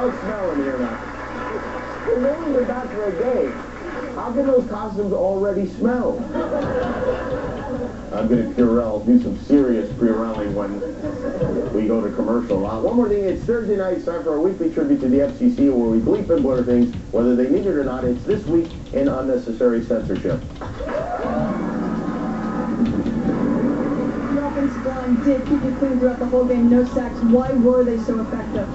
no smell in here now. We're only back for a day. How can those costumes already smell? I'm going to Purell, do some serious Purelling when we go to commercial. One more thing, it's Thursday night, it's time for our weekly tribute to the FCC, where we bleep and blur things, whether they need it or not. It's This Week in Unnecessary Censorship. The offensive line did keep you clean throughout the whole game, no sacks. Why were they so effective?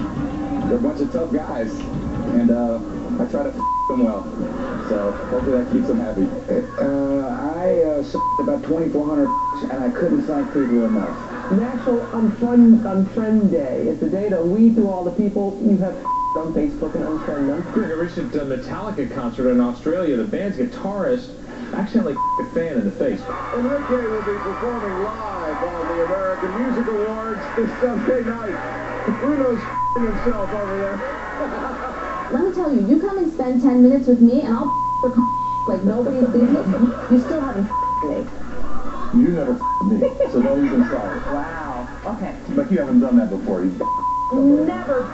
They're a bunch of tough guys, and I try to them well, so hopefully that keeps them happy. I about 2,400 and I couldn't thank people enough. National Unfriend Day. It's a day to weed through all the people you have on Facebook and unfriend them. During a recent Metallica concert in Australia, the band's guitarist accidentally a fan in the face. Enrique will be performing live on the American Music Awards this Sunday night. Bruno's himself over there. Let me tell you, you come and spend 10 minutes with me, and I'll like nobody's business. You still haven't me. You never me, so don't even try it. Wow. Okay. But you haven't done that before. You Never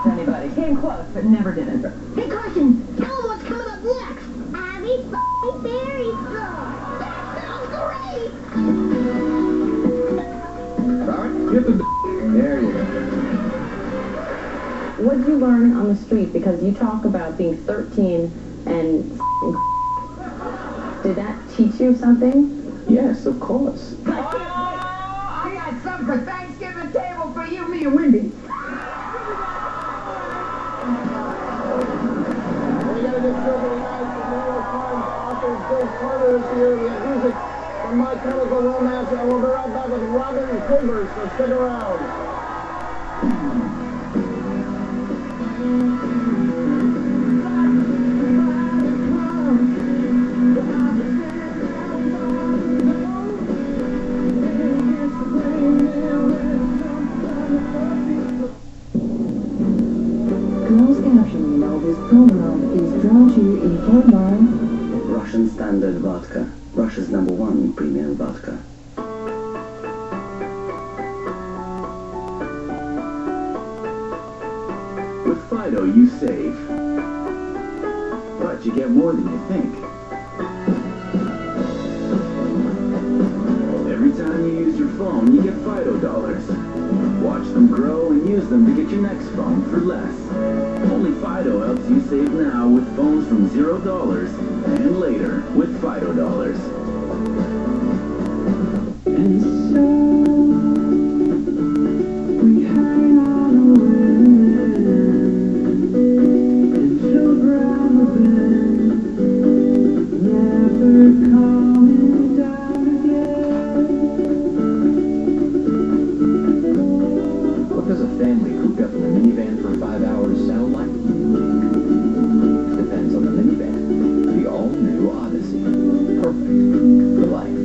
anybody. Came close, but never did it. Hey, Carson, tell them what's coming up next. Abby Berry Song. That sounds great. Robert, get the there you go. What did you learn on the street? Because you talk about being 13 and did that teach you something? Yes, of course. Oh, I got something for Thanksgiving table for you, me and Wendy. We got a good show tonight. The New York Times author Bill Carter is here. We have music from My Chemical Romance, and we'll be right back with Robin Quivers, so stick around. Closed captioning of this program is brought to you in part by Russian Standard Vodka, Russia's #1 premium vodka. With Fido, you save, but you get more than you think. Every time you use your phone, you get Fido dollars. Watch them grow and use them to get your next phone for less. Only Fido helps you save now with phones from $0 and later with Fido dollars. and so we hang on a wind and so broken, never coming down again. What does a family cooped up in a minivan for 5 hours sound like? Depends on the minivan. The all-new Odyssey. Perfect for life.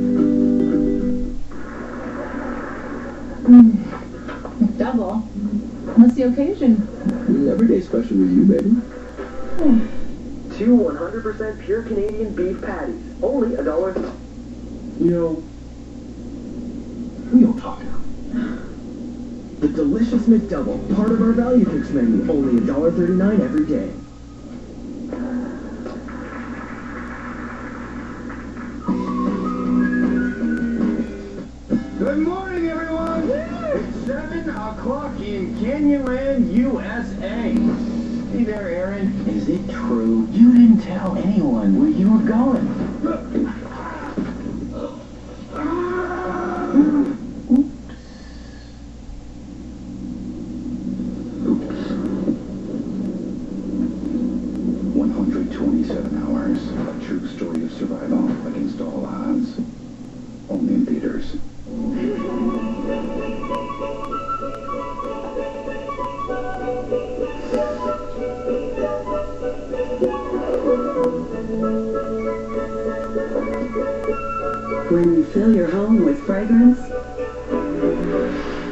Double. What's the occasion? Every day special with you, baby. 2 100% pure Canadian beef patties. Only $1. You know, we don't talk now. The delicious McDouble, part of our value picks menu, only $1.39 every day. Good morning, everyone. It's 7 o'clock in Canyonland, USA. Hey there, Aaron. Is it true you didn't tell anyone where you were going? Oops. 127 hours. A true story of survival against all odds. Only in theaters. When you fill your home with fragrance,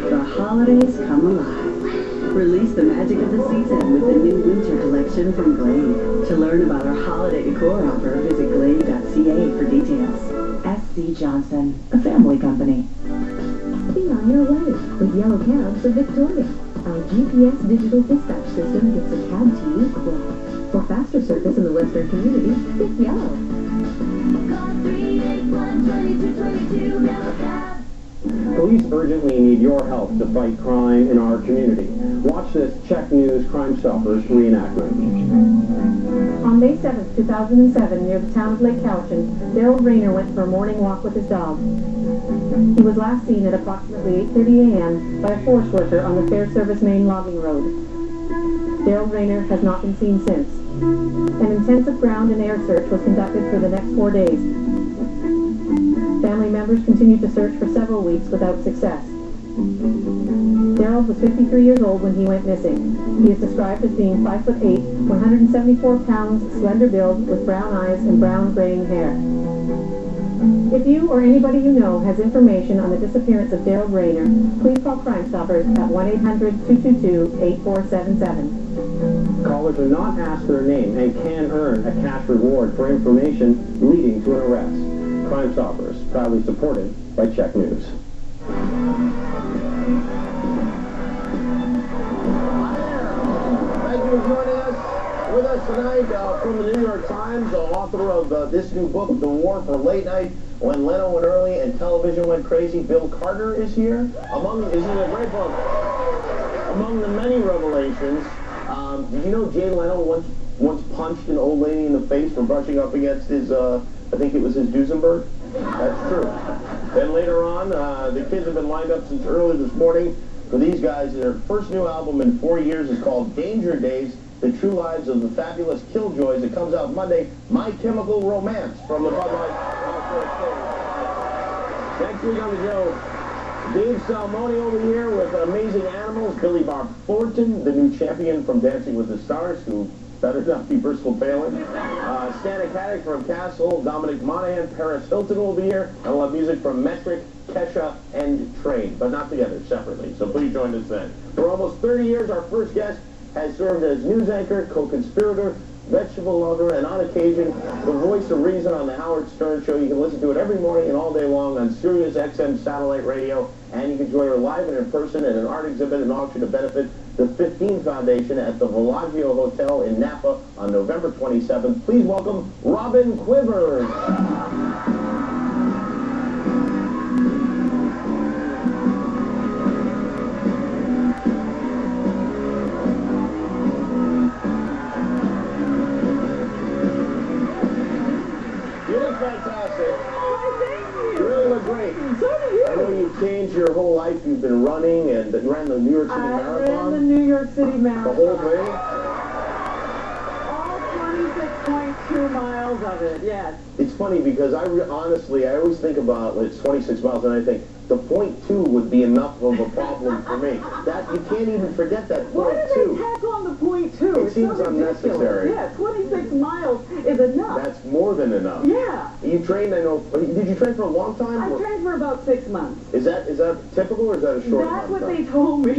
the holidays come alive. Release the magic of the season with the new winter collection from Glade. To learn about our holiday decor offer, visit glade.ca for details. S.C. Johnson, a family company. Be on your way with yellow cabs of Victoria. Our GPS digital dispatch system gets a cab to you quick. For faster service in the Western community, it's yellow. Call 381-2222, hail a cab. Police urgently need your help to fight crime in our community. Watch this CHEK News Crime Stoppers reenactment. On May 7th, 2007, near the town of Lake Cowichan, Daryl Rayner went for a morning walk with his dog. He was last seen at approximately 8:30 a.m. by a forest worker on the Fair Service Main logging road. Daryl Rayner has not been seen since. An intensive ground and air search was conducted for the next 4 days. Family members continued to search for several weeks without success. Daryl was 53 years old when he went missing. He is described as being 5'8", 174 pounds, slender build, with brown eyes and brown graying hair. If you or anybody you know has information on the disappearance of Daryl Rayner, please call Crime Stoppers at 1-800-222-8477. Callers are not asked their name and can earn a cash reward for information leading to an arrest. Crime Stoppers, proudly supported by CHEK News. Thank you for joining us. With us tonight from the New York Times, author of this new book, The War for Late Night, When Leno Went Early and Television Went Crazy. Bill Carter is here. This is a great book. Among the many revelations, did you know Jay Leno once punched an old lady in the face for brushing up against his, I think it was his Duesenberg? That's true. Then later on, the kids have been lined up since early this morning for these guys. Their first new album in 4 years is called Danger Days, The True Lives of the Fabulous Killjoys. It comes out Monday. My Chemical Romance from the Bud Light. Next week on the show, Dave Salmoni over here with Amazing Animals. Billy Bob Thornton, the new champion from Dancing with the Stars, who better not be Bristol Palin. Stan Akatic from Castle, Dominic Monaghan, Paris Hilton will be here, and we'll have music from Metric, Kesha, and Train, but not together, separately. So please join us then. For almost 30 years, our first guest has served as news anchor, co-conspirator, vegetable lover, and on occasion, the voice of reason on the Howard Stern Show. You can listen to it every morning and all day long on Sirius XM satellite radio, and you can join her live and in person at an art exhibit and auction to benefit the 15 Foundation at the Villaggio Hotel in Napa on November 27th. Please welcome Robin Quivers. Fantastic. Oh, thank you. You really look great. So do you. I know you've changed your whole life. You've been running, and you ran the New York City Marathon. I ran the New York City Marathon. The whole thing? All 26.2 miles of it, yes. It's funny because honestly, I always think about it's 26 miles, and I think the .2 would be enough of a problem for me. That you can't even forget that .2. Why do they tack on the .2? It seems so unnecessary. Yeah, 26 miles is enough. That's more than enough. Yeah. You trained, I know. Did you train for a long time? I trained for about 6 months. Is that typical, or is that a short That's amount of what time? they told me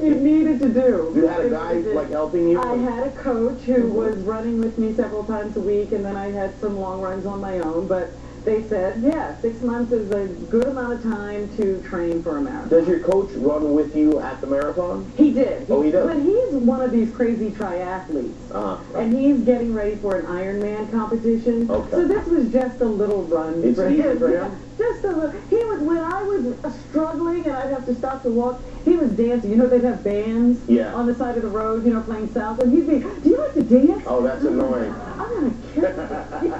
you needed to do. You had a guy like helping you? I had a coach who was running with me several times a week, and then I had some long runs on my own, but they said, yeah, 6 months is a good amount of time to train for a marathon. Does your coach run with you at the marathon? He did. Oh, he does? But he's one of these crazy triathletes. And he's getting ready for an Ironman competition. Okay. So this was just a little run It's for easy him. for him? Just a little. He was, when I was struggling and I'd have to stop to walk, he was dancing. You know, they'd have bands on the side of the road, you know, playing salsa. And he'd be, do you like to dance? Oh, that's annoying. I'm going to kill you.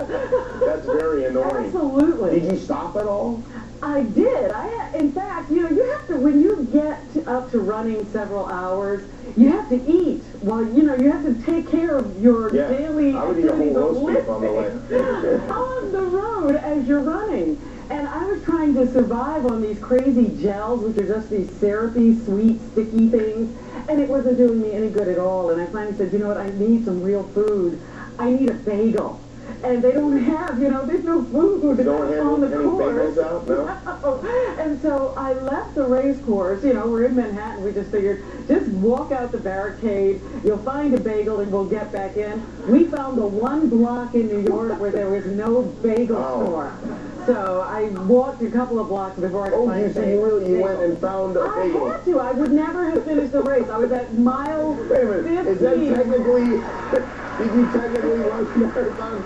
That's very annoying. Absolutely. Did you stop at all? I did. In fact, you know, you have to, when you get up to running several hours, you have to eat. Well, you know, you have to take care of your daily I would eat a whole roast beef on the way. on the road as you're running. And I was trying to survive on these crazy gels, which are just these syrupy, sweet, sticky things. And it wasn't doing me any good at all. And I finally said, you know what, I need some real food. I need a bagel. And they don't have, you know, there's no food on the course. Bagels out? No? And so I left the race course, you know, we're in Manhattan, we just figured, just walk out the barricade, you'll find a bagel and we'll get back in. We found the one block in New York where there was no bagel store. So I walked a couple of blocks before I could find a bagel. You went and found a bagel. I had to. I would never have finished the race. I was at mile 15. Wait a minute. Is that technically, did you technically run the marathon?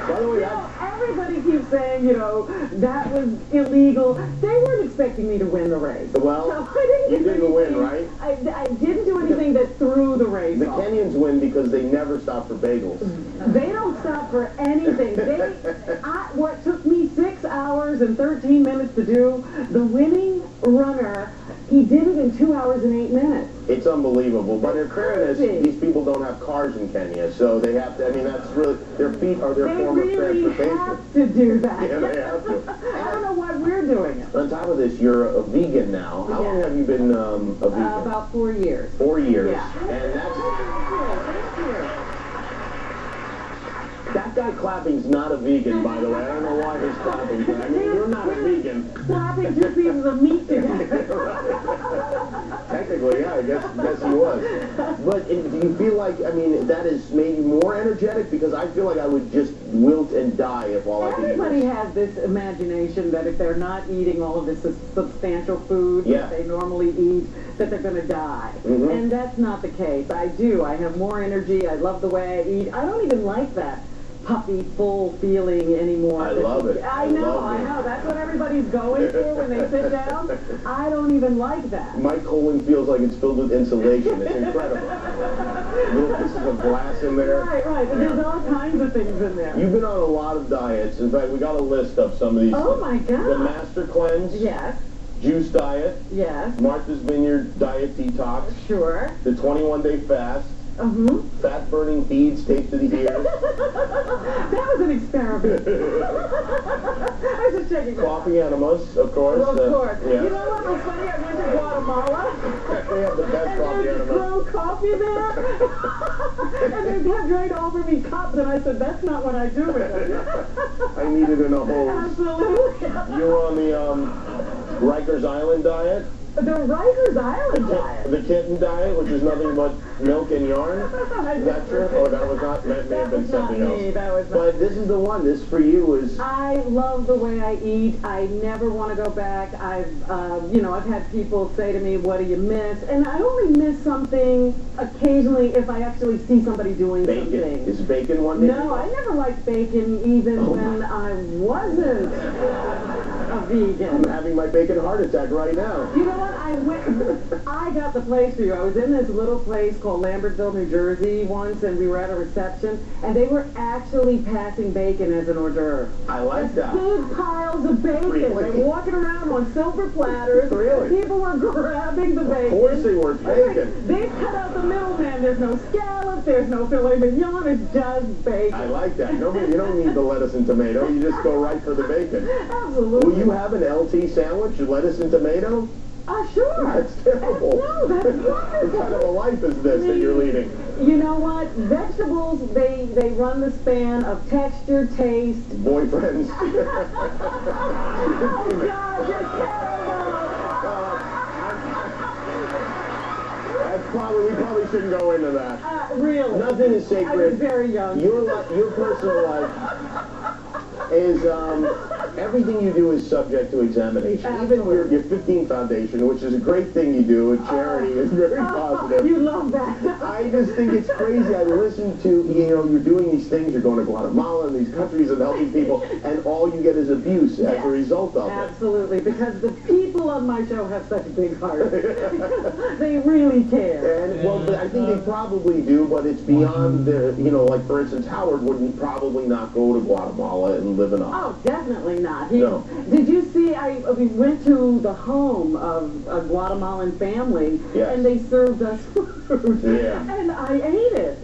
By the way, everybody keeps saying, that was illegal. They weren't expecting me to win the race. Well, so I you didn't win, right? I didn't do anything that threw the race The off. Kenyans win because they never stop for bagels. They don't stop for anything. What took me 6 hours and 13 minutes to do, the winning runner, he did it in 2 hours and 8 minutes. It's unbelievable. But in fairness, these people don't have cars in Kenya, so they have to, that's really, their feet are their form of transportation. They really have to do that. Yeah, they have to. I don't know why we're doing it. On top of this, you're a vegan now. How long have you been a vegan? About 4 years. 4 years. Yeah. And that's... Thank you. That guy clapping's not a vegan, by the way. I don't know why he's clapping. You're not a vegan. Clapping 2 pieces of meat together. Technically, yeah, I guess he was. But do you feel like, that has made you more energetic? Because I feel like I would just wilt and die if all I could eat. Everybody has this imagination that if they're not eating all of this substantial food that they normally eat, that they're going to die. Mm-hmm. And that's not the case. I do. I have more energy. I love the way I eat. I don't even like that puppy full feeling anymore. I love it. I know. That's what everybody's going for when they sit down. I don't even like that. My colon feels like it's filled with insulation. It's incredible. Little pieces of glass in there. Right. And there's all kinds of things in there. You've been on a lot of diets. In fact, we got a list of some of these. Oh, my God. The Master Cleanse. Yes. Juice Diet. Yes. Martha's Vineyard Diet Detox. Sure. The 21-day fast. Fat-burning beads taped to the ears. That was an experiment. I was just checking. Coffee enemas, of course. Well, of course. Yeah. You know what was funny? I went to Guatemala. They have the best coffee And there's grown coffee there. And they had right over me cups, and I said, that's not what I do with it. I need it in a hose. Absolutely. You were on the Rikers Island diet? The Rikers Island diet. The kitten diet, which is nothing but milk and yarn. Is that true? Oh, that was not, that may have been something else. That was not. But this is the one. This for you is... I love the way I eat. I never want to go back. I've had people say to me, what do you miss? And I only miss something occasionally if I actually see somebody doing something. Is bacon one? No, I never liked bacon even when I wasn't a vegan. I'm having my bacon heart attack right now. You know what? I got the place for you. I was in this little place called Lambertville, New Jersey once, and we were at a reception, and they were actually passing bacon as an hors d'oeuvre. I like that. Big piles of bacon. Really? They were walking around on silver platters. Really? People were grabbing the bacon. Of course they were bacon. They cut out the middleman. There's no scallop. There's no filet mignon. It's just bacon. I like that. No, you don't need the lettuce and tomato. You just go right for the bacon. Absolutely. Will you have an LT sandwich, lettuce and tomato? Sure. That's terrible. No, that's wonderful. What kind of a life is this that you're leading? You know what? Vegetables, they run the span of texture, taste. Boyfriends. Oh, God, you're terrible. We probably shouldn't go into that. Really? Nothing is sacred. I was very young. Your personal life is, everything you do is subject to examination. Absolutely. Even your 15 Foundation, which is a great thing you do, a charity, is very positive. You love that. I just think it's crazy. I listen to, you're doing these things, you're going to Guatemala and these countries and helping people, and all you get is abuse as a result of it. Absolutely, because the people on my show have such big hearts. They really care. And, but I think they probably do, but it's beyond their, like, for instance, Howard wouldn't probably not go to Guatemala and live in a... Oh, definitely not. No. Did you see, we went to the home of a Guatemalan family, and they served us food. Yeah. And I ate it.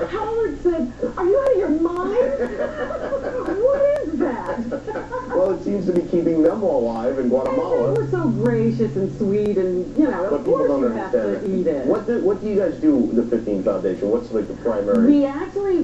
Howard said, are you out of your mind? What is that? Well, it seems to be keeping them all alive in Guatemala. And they were so gracious and sweet, and, of course you have to eat it. What do you guys do, the 15 Foundation? What's, like, the primary... We actually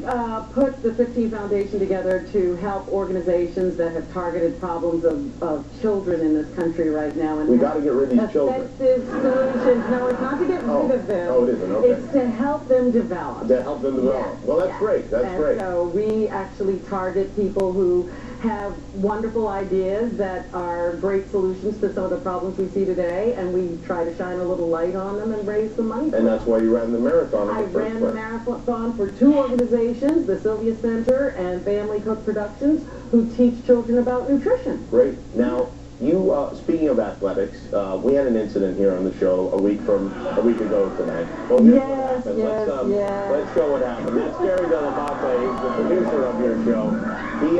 put the 15 Foundation together to help organizations that have targeted problems of children in this country right now. And we got to get rid of these children. Effective solutions. No, it's not to get rid of them. Oh, it isn't. Okay. It's to help them develop. To help them develop. Yes. Well, that's great. That's great. So we actually target people who have wonderful ideas that are great solutions to some of the problems we see today, and we try to shine a little light on them and raise some money. And that's why you ran the marathon. I ran the marathon for two organizations, the Sylvia Center and Family Cook Productions, who teach children about nutrition. Great. Now, you, speaking of athletics, we had an incident here on the show a week ago tonight. Well, here's what happened. Let's go what happened. That's Gary Delabate, the producer of your show. He,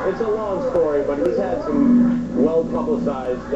it's a long story, but he's had some well-publicized